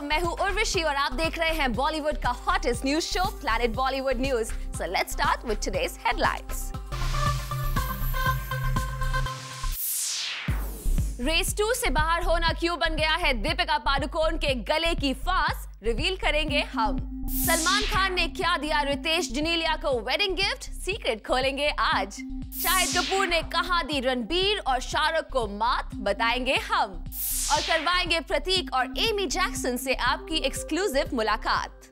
मैं हूँ उर्वशी और आप देख रहे हैं बॉलीवुड का hottest news show planet Bollywood news. So let's start with today's headlines. Race 2 से बाहर होना क्यों बन गया है दीपिका पादुकोण के गले की फांस, रिवील करेंगे हम। सलमान खान ने क्या दिया रितेश जनीलिया को वेडिंग गिफ्ट, सीक्रेट खोलेंगे आज। शाहिद कपूर ने कहां दी रणबीर और शाहरुख को मात, बताएंगे हम। और करवाएंगे प्रतीक और एमी जैक्सन से आपकी एक्सक्लूसिव मुलाकात।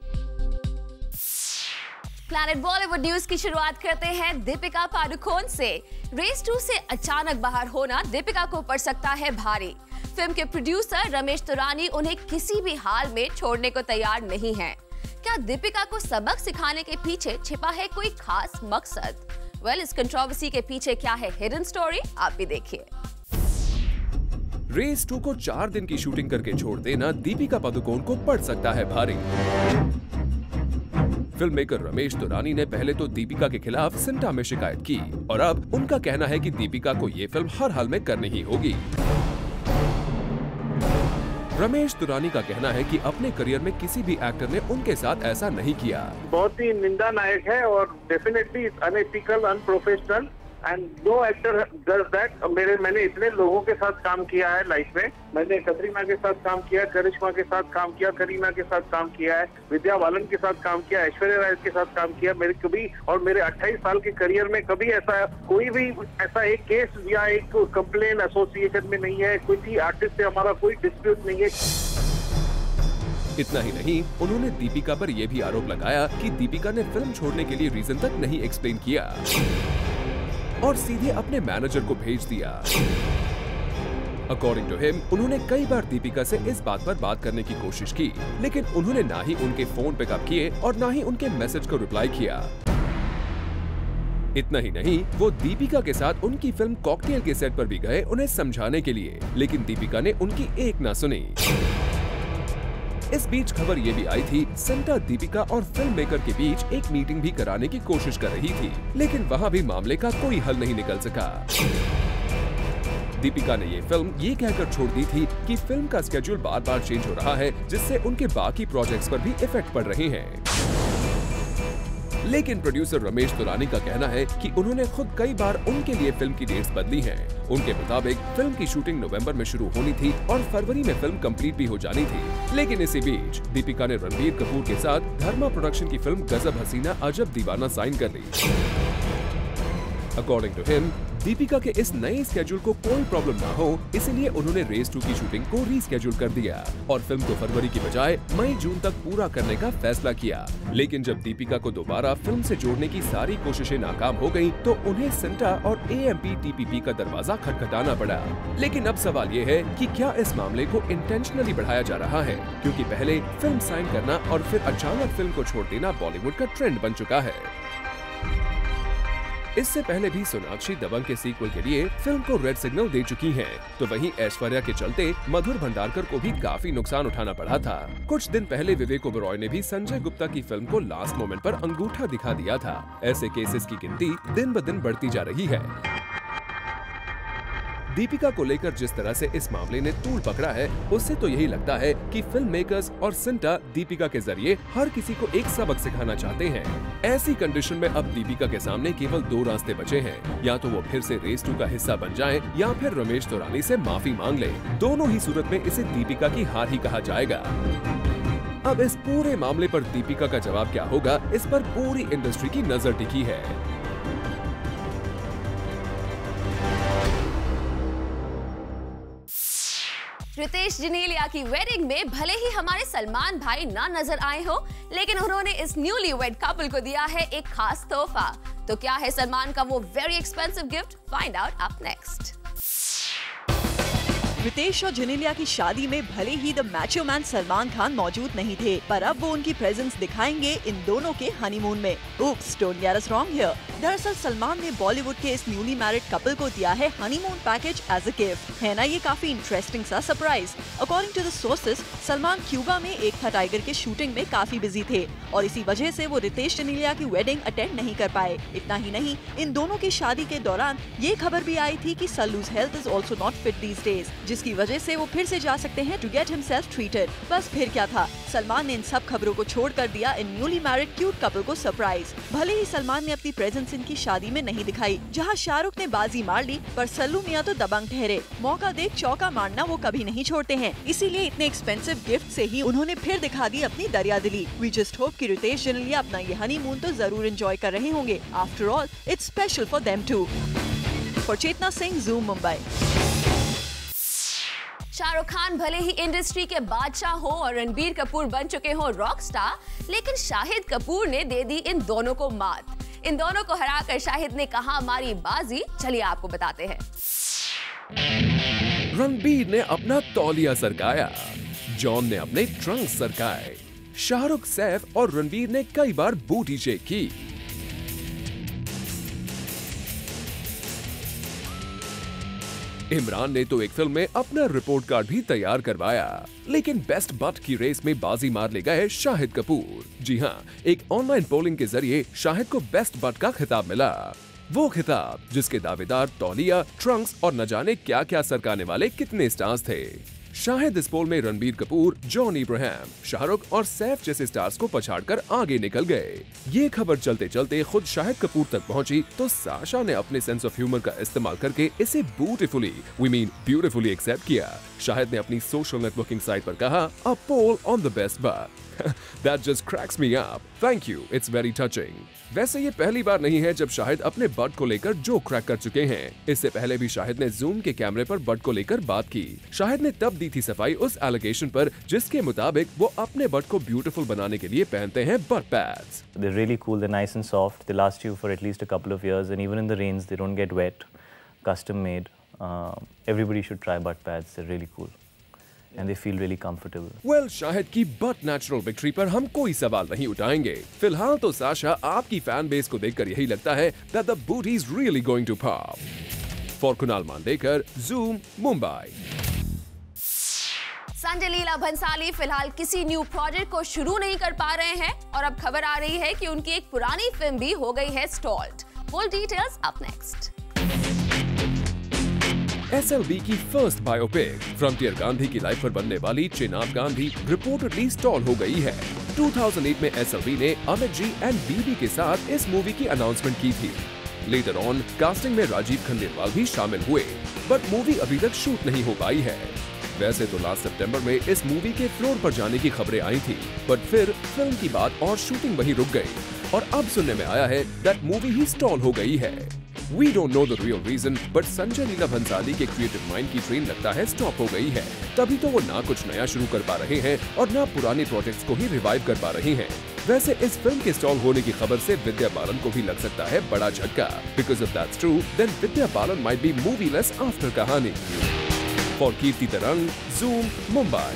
प्लैनेट बॉलीवुड न्यूज की शुरुआत करते हैं दीपिका पादुकोण से। रेस 2 से अचानक बाहर होना दीपिका को पड़ सकता है भारी। फिल्म के प्रोड्यूसर रमेश तुरानी उन्हें किसी भी हाल में छोड़ने को तैयार नहीं है। क्या दीपिका को सबक सिखाने के पीछे छिपा है कोई खास मकसद? इस कंट्रोवर्सी के पीछे क्या है हिडन स्टोरी, आप भी देखिए। रेस 2 को 4 दिन की शूटिंग करके छोड़ देना दीपिका पादुकोण को पड़ सकता है भारी। फिल्म मेकर रमेश तुरानी ने पहले तो दीपिका के खिलाफ सिंटा में शिकायत की और अब उनका कहना है कि दीपिका को ये फिल्म हर हाल में करनी ही होगी। रमेश तुरानी का कहना है कि अपने करियर में किसी भी एक्टर ने उनके साथ ऐसा नहीं किया। बहुत ही निंदानायक है और definitely unethical, unprofessional and no actor does that. मैंने इतने लोगों के साथ काम किया है लाइफ में। मैंने कतरीना के साथ काम किया, करिश्मा के साथ काम किया, करीना के साथ काम किया है, विद्या बालन के साथ काम किया, ऐश्वर्या राय के साथ काम किया। मेरे 28 साल के करियर में कभी ऐसा कोई भी ऐसा एक केस या एक कंप्लेन एसोसिएशन में नहीं है। किसी आर्टिस्ट से हमारा कोई डिस्प्यूट नहीं है। इतना ही नहीं, उन्होंने दीपिका पर यह भी आरोप लगाया कि दीपिका ने फिल्म छोड़ने के लिए रीजन तक नहीं एक्सप्लेन किया और सीधे अपने मैनेजर को भेज दिया। अकॉर्डिंग टू हिम, उन्होंने कई बार दीपिका से इस बात पर बात करने की कोशिश की, लेकिन उन्होंने ना ही उनके फोन पिकअप किए और ना ही उनके मैसेज को रिप्लाई किया। इतना ही नहीं, वो दीपिका के साथ उनकी फिल्म कॉकटेल के सेट पर भी गए उन्हें समझाने के लिए, लेकिन दीपिका ने उनकी एक ना सुनी। इस बीच खबर ये भी आई थी सिंटा दीपिका और फिल्म मेकर के बीच एक मीटिंग भी कराने की कोशिश कर रही थी, लेकिन वहां भी मामले का कोई हल नहीं निकल सका। दीपिका ने ये फिल्म ये कहकर छोड़ दी थी कि फिल्म का स्केड्यूल बार बार चेंज हो रहा है, जिससे उनके बाकी प्रोजेक्ट्स पर भी इफेक्ट पड़ रहे हैं। लेकिन प्रोड्यूसर रमेश तुरानी का कहना है कि उन्होंने खुद कई बार उनके लिए फिल्म की डेट्स बदली हैं। उनके मुताबिक फिल्म की शूटिंग नवंबर में शुरू होनी थी और फरवरी में फिल्म कंप्लीट भी हो जानी थी। लेकिन इसी बीच दीपिका ने रणबीर कपूर के साथ धर्मा प्रोडक्शन की फिल्म गजब हसीना अजब दीवाना साइन कर ली। अकॉर्डिंग टू हिम, दीपिका के इस नए स्केड्यूल को कोई प्रॉब्लम ना हो, इसलिए उन्होंने रेस 2 की शूटिंग को रीस्केड्यूल कर दिया और फिल्म को फरवरी की बजाय मई-जून तक पूरा करने का फैसला किया। लेकिन जब दीपिका को दोबारा फिल्म से जोड़ने की सारी कोशिशें नाकाम हो गयी, तो उन्हें सिंटा और AMP-TPP का दरवाजा खटखटाना पड़ा। लेकिन अब सवाल ये है कि क्या इस मामले को इंटेंशनली बढ़ाया जा रहा है, क्योंकि पहले फिल्म साइन करना और फिर अचानक फिल्म को छोड़ देना बॉलीवुड का ट्रेंड बन चुका है। इससे पहले भी सोनाक्षी दबंग के सीक्वल के लिए फिल्म को रेड सिग्नल दे चुकी हैं, तो वहीं ऐश्वर्या के चलते मधुर भंडारकर को भी काफी नुकसान उठाना पड़ा था। कुछ दिन पहले विवेक ओबेरॉय ने भी संजय गुप्ता की फिल्म को लास्ट मोमेंट पर अंगूठा दिखा दिया था। ऐसे केसेस की गिनती दिन ब दिन बढ़ती जा रही है। दीपिका को लेकर जिस तरह से इस मामले ने तूल पकड़ा है, उससे तो यही लगता है कि फिल्म मेकर्स और सिंटा दीपिका के जरिए हर किसी को एक सबक सिखाना चाहते हैं। ऐसी कंडीशन में अब दीपिका के सामने केवल 2 रास्ते बचे हैं, या तो वो फिर से रेस 2 का हिस्सा बन जाएं, या फिर रमेश तुरानी से माफी मांग ले। दोनों ही सूरत में इसे दीपिका की हार ही कहा जाएगा। अब इस पूरे मामले पर दीपिका का जवाब क्या होगा, इस पर पूरी इंडस्ट्री की नजर टिकी है। रितेश जनीलिया की वेडिंग में भले ही हमारे सलमान भाई ना नजर आए हो, लेकिन उन्होंने इस न्यूली वेड कपल को दिया है एक खास तोहफा। तो क्या है सलमान का वो very expensive gift? Find out up next. Riteish और जनीलिया की शादी में भले ही the macho man Salman Khan मौजूद नहीं थे, पर अब वो उनकी प्रेजेंस दिखाएंगे इन दोनों के हनीमून में। Oops, don't get us wrong here। दरअसल सलमान ने बॉलीवुड के इस न्यूली मैरिड कपल को दिया है honeymoon package as a gift. है ना ये काफी इंटरेस्टिंग सा surprise. According to the sources, Salman Cuba में एक था टाइगर के शूटिंग में काफी बिजी थे और इसी वजह से वो रितेश जनीलिया की वेडिंग अटेंड नहीं कर पाए। इतना ही नहीं, इन दोनों की शादी के दौरान ये खबर भी आई थी कि Sallu's health is also not fit these days, जिसकी वजह से वो फिर से जा सकते हैं टू गेट हिमसेल्फ ट्रीटेड। बस फिर क्या था, सलमान ने इन सब खबरों को छोड़कर दिया इन न्यूली मैरिड क्यूट कपल को सरप्राइज। भले ही सलमान ने अपनी प्रेजेंस इनकी शादी में नहीं दिखाई, जहां शाहरुख ने बाजी मार ली, पर सल्लू मियां तो दबंग ठहरे। मौका देख चौका मारना वो कभी नहीं छोड़ते हैं, इसीलिए इतने एक्सपेंसिव गिफ्ट से ही उन्होंने फिर दिखा दी अपनी दरियादिली। वी जस्ट होप कि रितेश जेनेलिया अपना ये हनीमून तो जरूर एंजॉय कर रहे होंगे। After all it's special for them too. For Chetna Singh, zoom Mumbai. Shahrukh Khan भले ही इंडस्ट्री के बादशाह हो और रणबीर कपूर बन चुके हो रॉक स्टार, लेकिन शाहिद कपूर ने दे दी इन दोनों को मात। इन दोनों को हराकर शाहिद ने कहा मारी बाजी, चलिए आपको बताते हैं। रणबीर ने अपना तौलिया सरकाया, जॉन ने अपने ट्रंक सरकाए, शाहरुख, सैफ और रणबीर ने कई बार बूटी चेक की। इमरान ने तो एक फिल्म में अपना रिपोर्ट कार्ड भी तैयार करवाया, लेकिन बेस्ट बट की रेस में बाजी मार ले गए शाहिद कपूर। जी हां, एक ऑनलाइन पोलिंग के जरिए शाहिद को बेस्ट बट का खिताब मिला। वो खिताब जिसके दावेदार तौलिया, ट्रंक्स और न जाने क्या क्या सरकाने वाले कितने स्टार्स थे। शाहिद इस पोल में रणबीर कपूर, जॉन इब्राहिम, शाहरुख और सैफ जैसे स्टार्स को पछाड़कर आगे निकल गए। ये खबर चलते चलते खुद शाहिद कपूर तक पहुंची तो साशा ने अपने सेंस ऑफ ह्यूमर का इस्तेमाल करके इसे ब्यूटीफुली एक्सेप्ट किया। शाहिद ने अपनी सोशल नेटवर्किंग साइट पर कहा, "a poll on the best but That just cracks me up. Thank you. It's very touching." वैसे ये पहली बार नहीं है जब शाहिद अपने बट को लेकर जो क्रैक कर चुके हैं। इससे पहले भी शाहिद ने जूम के कैमरे पर बट को लेकर बात की। शाहिद ने तब दी थी सफाई उस एलिगेशन पर जिसके मुताबिक वो अपने बट को ब्यूटीफुल बनाने के लिए पहनते हैं but pads. They're really cool. They're nice and soft. They last you for at least a couple of years, and even in the rains, they don't get wet. Custom made. Everybody should try butt pads. They're really cool. And they feel really comfortable. Well, Shahid की but natural victory पर हम कोई सवाल नहीं उठाएंगे। फिलहाल तो Sasha आपकी फैन बेस को देखकर यही लगता है that the booty is really going to pop. For Kunal Mandekar, Zoom, Mumbai. Sanjay Leela Bhansali फिलहाल किसी न्यू प्रोजेक्ट को शुरू नहीं कर पा रहे हैं और अब खबर आ रही है कि उनकी एक पुरानी फिल्म भी हो गई है stalled. Full details up next. SLB की फर्स्ट बायोपिक फ्रंटियर गांधी की लाइफ पर बनने वाली चेनाब गांधी रिपोर्टेडली स्टॉल हो गई है। 2008 में SLB ने अमित जी एंड बीबी के साथ इस मूवी की अनाउंसमेंट की थी। लेटर ऑन कास्टिंग में राजीव खंडेलवाल भी शामिल हुए, बट मूवी अभी तक शूट नहीं हो पाई है। वैसे तो लास्ट सितंबर में इस मूवी के फ्लोर पर जाने की खबरें आई थी, बट फिर फिल्म की बात और शूटिंग वहीं रुक गई और अब सुनने में आया है दैट मूवी ही स्टॉल हो गई है। We don't know the real reason, but Sanjay Leela Bhansali के क्रिएटिव माइंड की ट्रेन लगता है स्टॉप हो गई है। तभी तो वो ना कुछ नया शुरू कर पा रहे हैं और ना पुराने प्रोजेक्ट्स को ही रिवाइव कर पा रहे हैं। वैसे इस फिल्म के स्टॉल होने की खबर से विद्या बालन को भी लग सकता है बड़ा झटका। Because if that's true, then Vidya Balan might be movieless after कहानी। For कीर्ति तरंग, Zoom, Mumbai.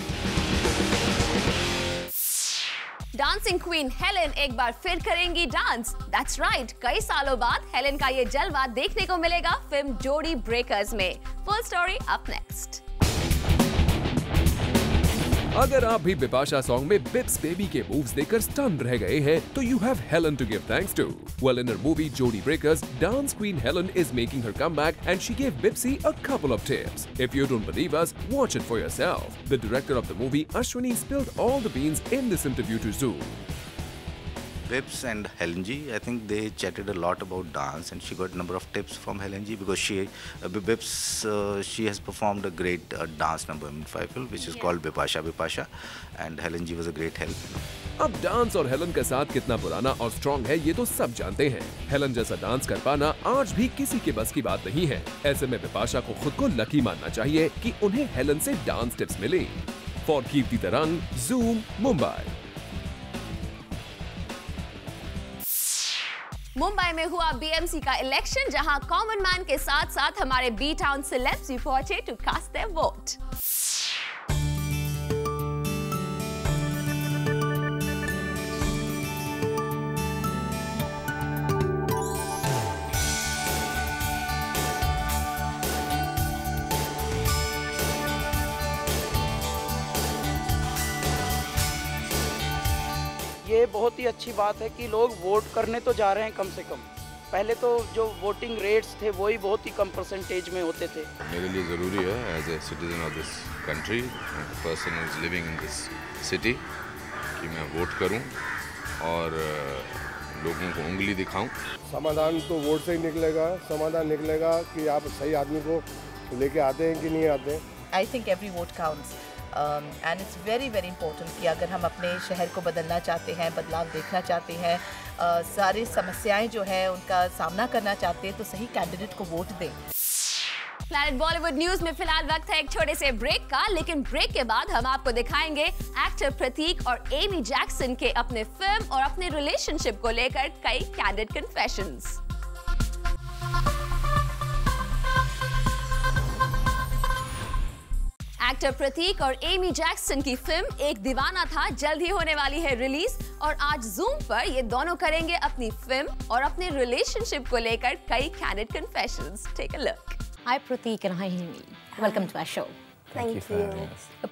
Dancing queen Helen एक बार फिर करेंगी डांस। दैट्स राइट, कई सालों बाद हेलेन का ये जलवा देखने को मिलेगा फिल्म जोड़ी ब्रेकर्स में। Full story up next. अगर आप भी बिपाशा सॉन्ग में बिप्स बेबी के मूव्स देखकर स्टन रह गए हैं, तो you have Helen to give thanks to. Well, in her movie Jodi Breakers, dance queen Helen is making her comeback and she gave Bipsy a couple of tips. If you don't believe us, watch it for yourself. The director of the movie, Ashwini, spilled all the beans in this interview to Zoom. Bips and Helen Ji, I think they chatted a lot about dance, and she got a number of tips from Helen Ji because Bips, she has performed a great dance number in Faiful, which is called Bipasha, and Helen Ji was a great help. अब dance और Helen का साथ कितना पुराना और strong है ये तो सब जानते हैं। हेलन जैसा डांस कर पाना आज भी किसी के बस की बात नहीं है। ऐसे में बिपाशा को खुद को लकी मानना चाहिए कि उन्हें हेलन से डांस टिप्स मिले। फॉर कीर्ति तरंग, Zoom, मुंबई। मुंबई में हुआ BMC का इलेक्शन, जहां कॉमन मैन के साथ साथ हमारे बी टाउन सेलेब्स भी पहुंचे टू कास्ट देयर वोट। ये बहुत ही अच्छी बात है कि लोग वोट करने तो जा रहे हैं कम से कम, पहले तो जो वोटिंग रेट्स थे वो ही बहुत ही कम परसेंटेज में होते थे। मेरे लिए ज़रूरी है as a citizen of this country, person who is living in this city, कि मैं वोट करूं और लोगों को उंगली दिखाऊं। समाधान तो वोट से ही निकलेगा, समाधान निकलेगा कि आप सही आदमी को लेके आते हैं कि नहीं आते हैं। I think every vote counts. And it's very very important कि अगर हम अपने शहर को बदलना चाहते हैं, बदलाव देखना चाहते हैं, सारी समस्याएं जो है उनका सामना करना चाहते हैं, तो सही कैंडिडेट को वोट दें। प्लैनेट बॉलीवुड न्यूज में फिलहाल वक्त है एक छोटे से ब्रेक का, लेकिन ब्रेक के बाद हम आपको दिखाएंगे एक्टर प्रतीक और एमी जैक्सन के अपने फिल्म और अपने रिलेशनशिप को लेकर कई कैंडिड कन्फेशंस। एक्टर प्रतीक और एमी जैक्सन की फिल्म एक दीवाना था जल्द ही होने वाली है रिलीज, और आज जूम पर ये दोनों करेंगे अपनी फिल्म और अपने रिलेशनशिप को लेकर कई candid confessions. Take a look. Hi Pratik and hi Amy. Welcome to our show. Thank you.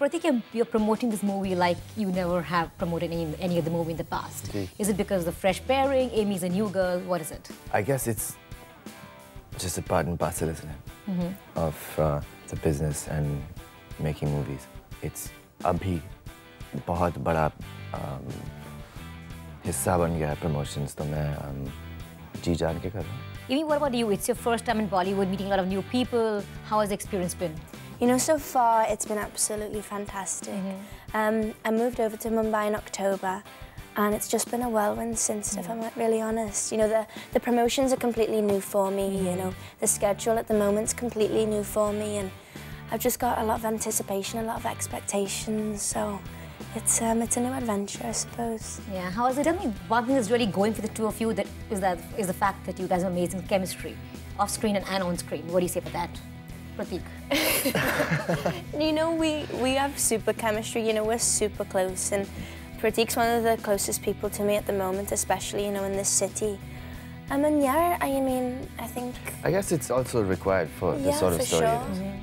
Pratik, you're promoting this movie like you never have promoted any other movie in the past. Is it because of the fresh pairing? Amy's a new girl. What is it? I guess it's just a part and parcel, isn't it, of the business and making movies. It's abhi बहुत बड़ा हिस्सा बन गया है promotions, तो मैं जी जान के कर रहा हूँ। Amy, what about you? It's your first time in Bollywood, meeting a lot of new people. How has the experience been? You know, so far it's been absolutely fantastic. I moved over to Mumbai in October, and it's just been a whirlwind since, if I'm really honest. You know, the promotions are completely new for me. You know, the schedule at the moment's completely new for me, and I've just got a lot of anticipation, a lot of expectations. So it's a new adventure, I suppose. Yeah. How is it? Tell me, one thing that's really going for the two of you is the fact that you guys have amazing chemistry, off screen and on screen. What do you say for that, Pratik? You know, we have super chemistry. You know, we're super close, and Pratik's one of the closest people to me at the moment, especially, you know, in this city. I mean, yeah, I mean, I think. I guess it's also required for the sort of story. Sure.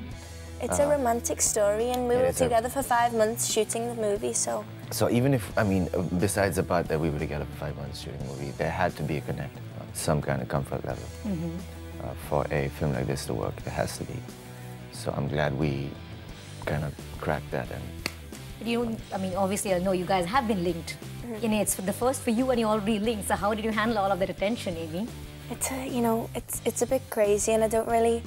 It's a romantic story, and we were together for 5 months shooting the movie, so. So even if, I mean, besides the part that we were together for 5 months shooting the movie, there had to be a connect, some kind of comfort level. For a film like this to work, there has to be. So I'm glad we kind of cracked that. And you know, I mean, obviously, I know you guys have been linked. You know, it's the first for you, and you're already linked. So how did you handle all of that attention, Amy? It's you know, it's a bit crazy, and I don't really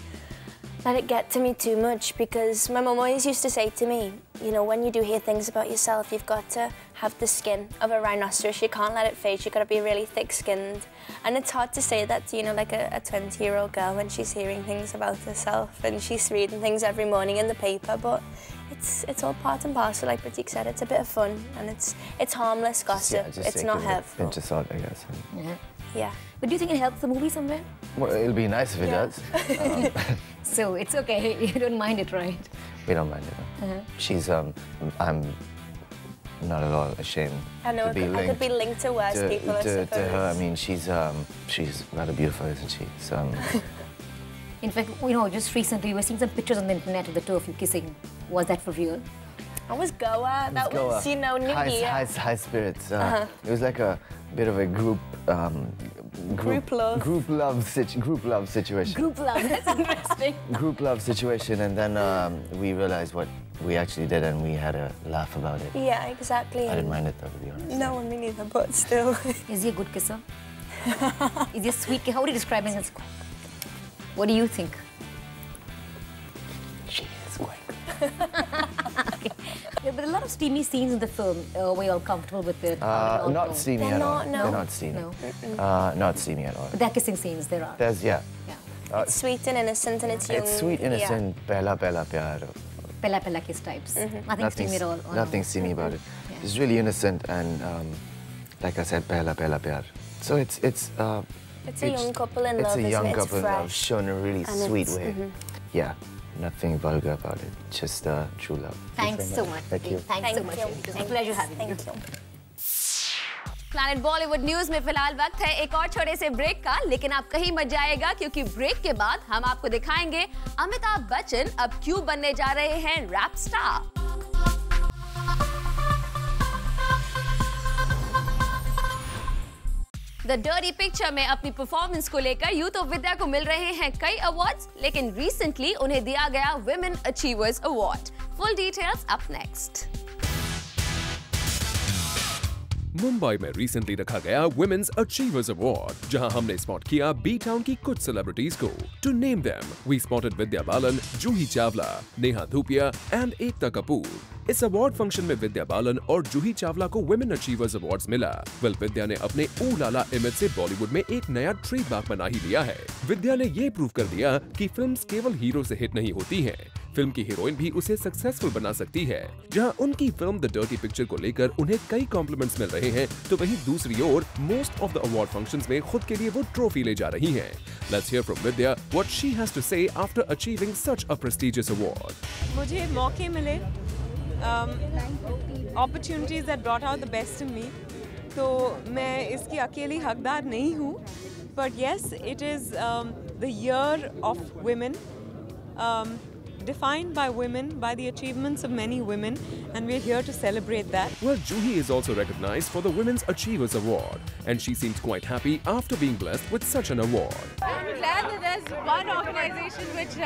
let it get to me too much, because my mum always used to say to me, you know, when you do hear things about yourself, you've got to have the skin of a rhinoceros. You can't let it fade. You've got to be really thick-skinned. And it's hard to say that to, you know, like a 20-year-old girl when she's hearing things about herself and she's reading things every morning in the paper. But it's all part and parcel, like Pratik said. It's a bit of fun, and it's harmless gossip. It's not hurtful. Pinch of salt, I guess. Yeah. But do you think it helps the movie somewhere? Well, it'll be nice if it does. So it's okay. You don't mind it, right? We don't mind it. She's I'm not at all ashamed. I know. To be linked I could be linked to worse people. I suppose. To her, I mean, she's rather beautiful, isn't she? So. In fact, you know, just recently we were seeing some pictures on the internet of the two of you kissing. Was that for real? I was Goa. That was, you know, New Year. High spirits. It was like a bit of a group love situation. Group love, that's interesting. Group love situation, and then we realized what we actually did, and we had a laugh about it. Yeah, exactly. I didn't mind it though, to be honest. No, me neither, but still. Is he a good kisser? Is he a sweet kisser? How would you describe him? What do you think? She is quite good. Okay. Yeah, but a lot of steamy scenes in the film. Were you all comfortable with it? Not steamy at all. No. They're not steamy. No. Not steamy at all. But there are kissing scenes. There are. There's it's sweet and innocent, and it's young. It's sweet, innocent, pehla pyar. Pehla kiss types. Nothing steamy at all. Nothing steamy about it. It's really innocent and, like I said, pehla pyar. So it's a young couple in love. It's a young couple in love, fresh. shown in a really sweet way. Yeah, nothing vulgar about it. Just true love. Thanks so much. Thank you. Thanks so much. It was a pleasure having you. Planet Bollywood news में फिलहाल वक्त है एक और छोटे से break का, लेकिन आप कहीं मत जाइएगा, क्योंकि ब्रेक के बाद हम आपको दिखाएंगे अमिताभ बच्चन अब क्यों बनने जा रहे हैं rap star. The dirty picture में अपनी परफॉर्मेंस को लेकर यूं तो विद्या को मिल रहे हैं कई अवार्ड्स, लेकिन रिसेंटली उन्हें दिया गया women achievers award. Full details up next. Mumbai में रिसेंटली रखा गया वुमेन्स अचीवर्स अवार्ड, जहां हमने स्पॉट किया बी टाउन की कुछ सेलिब्रिटीज को। To name them, we spotted Vidya Balan, Juhi Chawla, Neha Dhupia and Ekta Kapoor. इस अवार्ड फंक्शन में विद्या बालन और जूही चावला को वुमेन अचीवर्स अवार्ड्स मिला। विद्या ने अपने ऊ लाला इमेज से बॉलीवुड में एक नया ट्रेडमार्क बना ही लिया है। विद्या ने ये प्रूव कर दिया कि फिल्म्स केवल हीरो से हिट नहीं होती हैं, फिल्म की हीरोइन भी उसे सक्सेसफुल बना सकती है। जहां उनकी फिल्म द डर्टी पिक्चर को लेकर उन्हें कई कॉम्प्लीमेंट्स मिल रहे हैं, तो वहीं दूसरी ओर most of the award functions में खुद के लिए वो ट्रॉफी ले जा रही हैं। Let's hear from Vidya what she has to say after achieving such a prestigious award. मुझे मौके मिले, opportunities that brought out the best in me, तो मैं इसकी अकेली हकदार नहीं हूँ, but yes, it is the year of women, defined by women, by the achievements of many women, and we're here to celebrate that. Well, Joohi is also recognized for the Women's Achievers Award, and she seems quite happy after being blessed with such an award. I'm glad that there's one organization which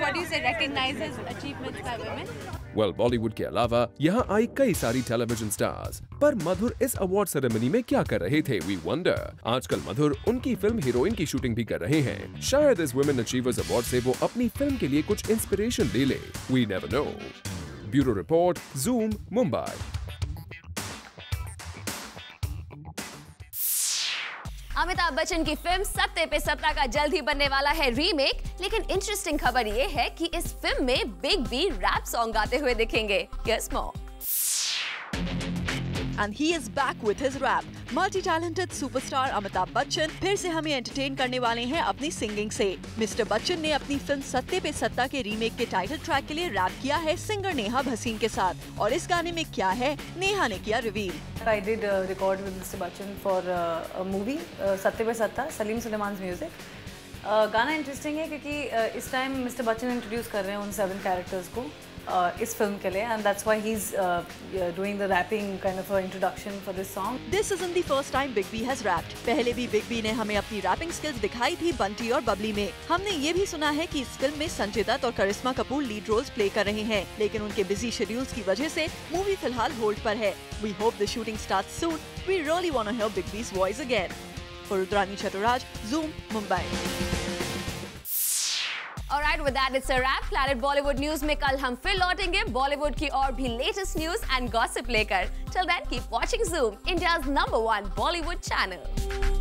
what do you say, recognizes achievements by women. Well, Bollywood के अलावा यहाँ आई कई सारी television stars, पर मधुर इस award ceremony में क्या कर रहे थे? We wonder. आजकल मधुर उनकी फिल्म हीरोइन की शूटिंग भी कर रहे हैं। शायद इस वुमेन अचीवर्स अवार्ड से वो अपनी फिल्म के लिए कुछ इंस्पिरेशन ले ले। We never know. Bureau report, Zoom, Mumbai. Amitabh Bachchan की फिल्म सत्ते पे सत्ता का जल्द ही बनने वाला है रीमेक, लेकिन इंटरेस्टिंग खबर ये है कि इस फिल्म में बिग बी रैप सॉन्ग गाते हुए दिखेंगे। Yes, more. And he is back with his rap. Multi-talented superstar Amitabh Bachchan फिर से हमें एंटरटेन करने वाले हैं अपनी सिंगिंग से। मिस्टर बच्चन ने अपनी फिल्म सत्ते पे सत्ता के रीमेक के टाइटल ट्रैक के लिए रैप किया है सिंगर नेहा भसीन के साथ, और इस गाने में क्या है, नेहा ने किया reveal. I did record with Mr. Bachchan for a movie, सत्ते पे सत्ता, सलीम सुलेमान's music. गाना इंटरेस्टिंग है क्योंकि इस टाइम मिस्टर बच्चन इंट्रोड्यूस कर रहे हैं उन 7 कैरेक्टर्स को इस फिल्म के लिए, and that's why he's doing the rapping kind of introduction for this song. This isn't the first time Big B has rapped. पहले भी Big B ने हमें अपनी रैपिंग स्किल्स दिखाई थी बंटी और बबली में। हमने ये भी सुना है कि इस फिल्म में संजय दत्त और करिश्मा कपूर लीड रोल्स प्ले कर रहे हैं, लेकिन उनके बिजी शेड्यूल्स की वजह से मूवी फिलहाल होल्ड पर है। We hope the shooting starts soon. We really want to hear Big B's voice again. For Rudrani Chaturaj, Zoom, Mumbai. Alright, with that it's a wrap. Planet Bollywood News में कल हम फिर लौटेंगे बॉलीवुड की और भी लेटेस्ट न्यूज एंड गॉसिप लेकर। Till then, keep watching Zoom, India's #1 Bollywood channel.